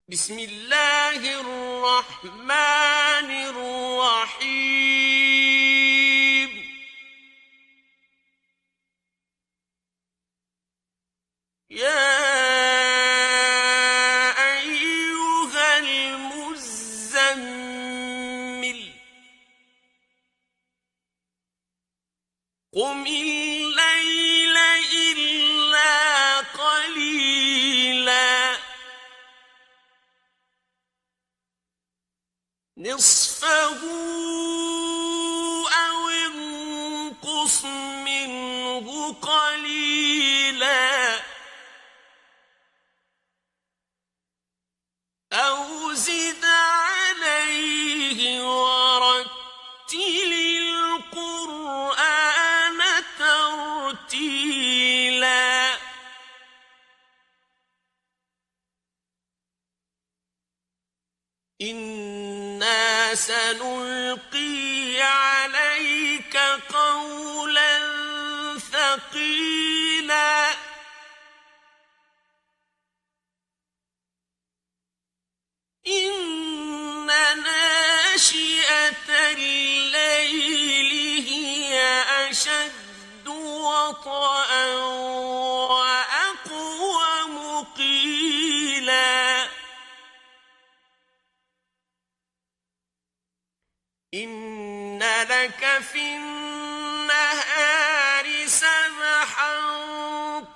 بسم الله الرحمن الرحيم يا أيها المزمل قم الليل إلا قليلا نصفه أو انقص منه قليلا أو زد عليه ورتل القرآن ترتيلا إنا سنلقي عليك قولا ثقيلا إن ناشئة الليل هي أشد وطئا وأقوم قيلا إن لك في النهار سبحا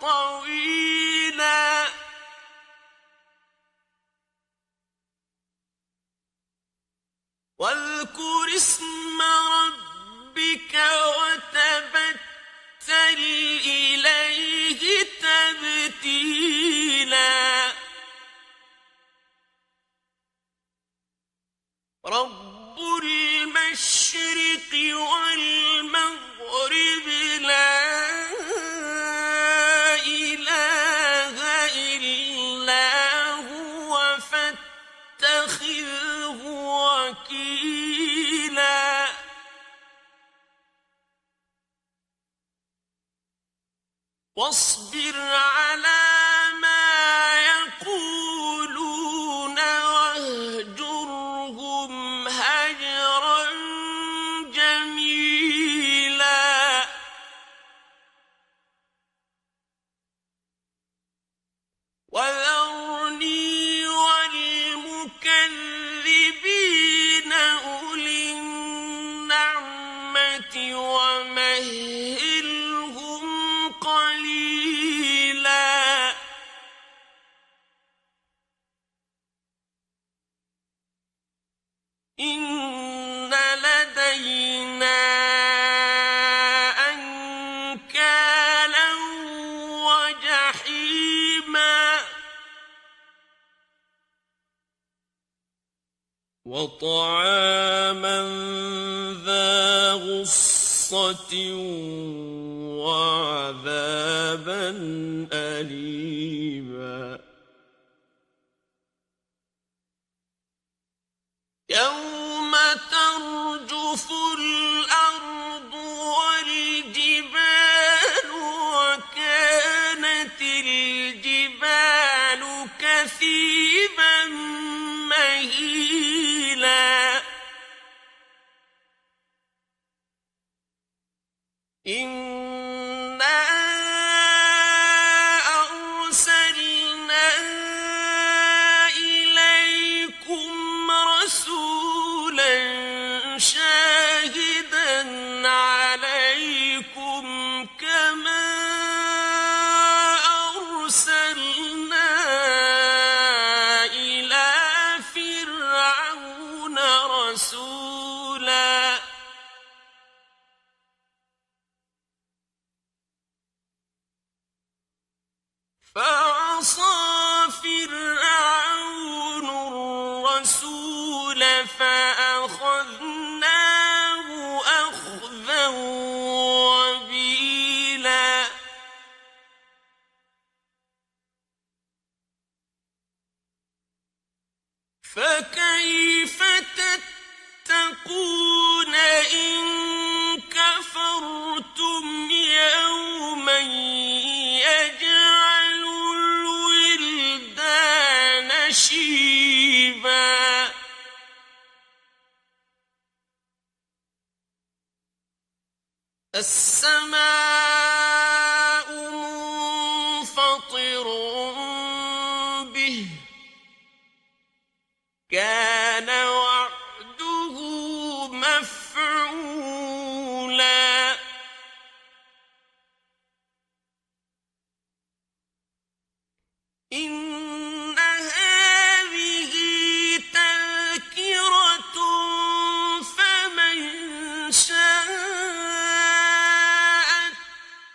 طويلا واذكر اسم ربك وتبتل إليه تبتيلا رب المشرق والمغرب لا إله إلا هو فاتخذه وكيلا واصبر على ما يقولون واهجرهم هجرا جميلا وذرني والمكذبين أولي النعمة ومهلهم قليلا إن لدينا أنكالا وجحيما وطعاما ذا غصة وعذابا أليما يوم ترجف الأرض والجبال وكانت الجبال كثيبا مهيلا إنا أرسلنا إليكم رسولا شاهدا عليكم كما أرسلنا إلى فرعون رسولا فعصى فرعون الرسول فأخذناه أخذا وبيلا فكيف تتقون إن كفرتم يوما يجعل الولدان شيبا تقريبا السماء منفطر به كان وعده مفعولا إن هذه تذكرة فمن شاء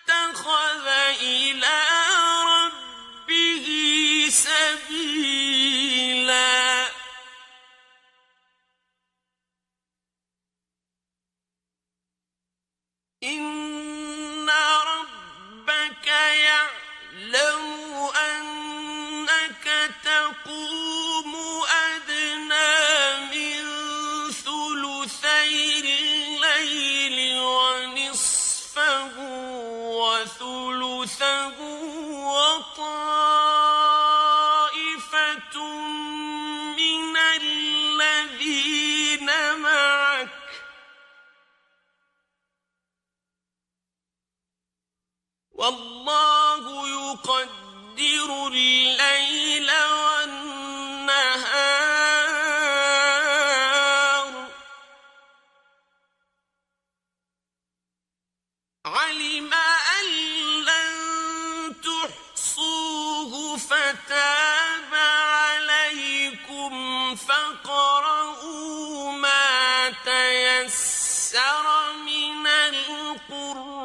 اتخذ إلى ربه سبيلا إن ربك يعلم أنك تقوم أدنى من ثلثي الليل ونصفه وثلثه وطائفة من الذين معك والله يقدر الليل والنهار علم أن لن تحصوه فتاب عليكم فاقرؤوا ما تيسر من القرآن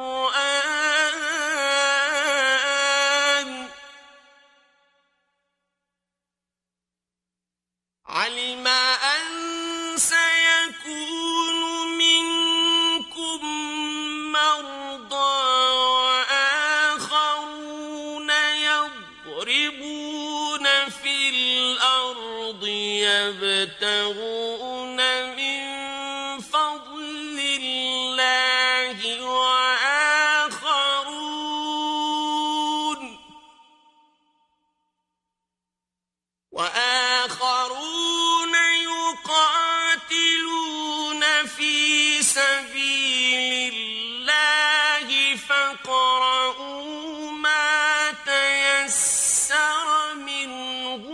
علم أن سيكون منكم مرضى وآخرون يضربون في الأرض يبتغون من فضل الله وآخرون يقاتلون في سبيل الله فاقرؤوا ما تيسر منه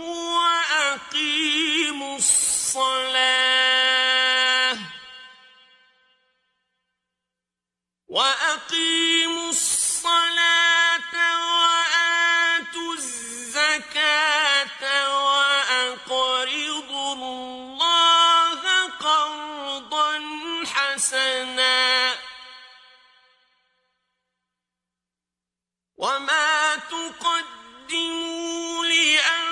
وأقيموا الصلاة وآتوا الزكاة وأقرضوا الله قرضا حسنا وما تقدموا لأنفسكم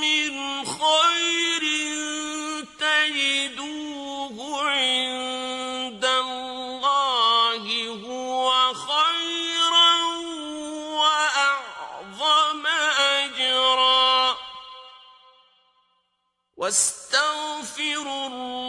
من خير تجدوه عند الله هو خيرا وأعظم أجرا واستغفروا الله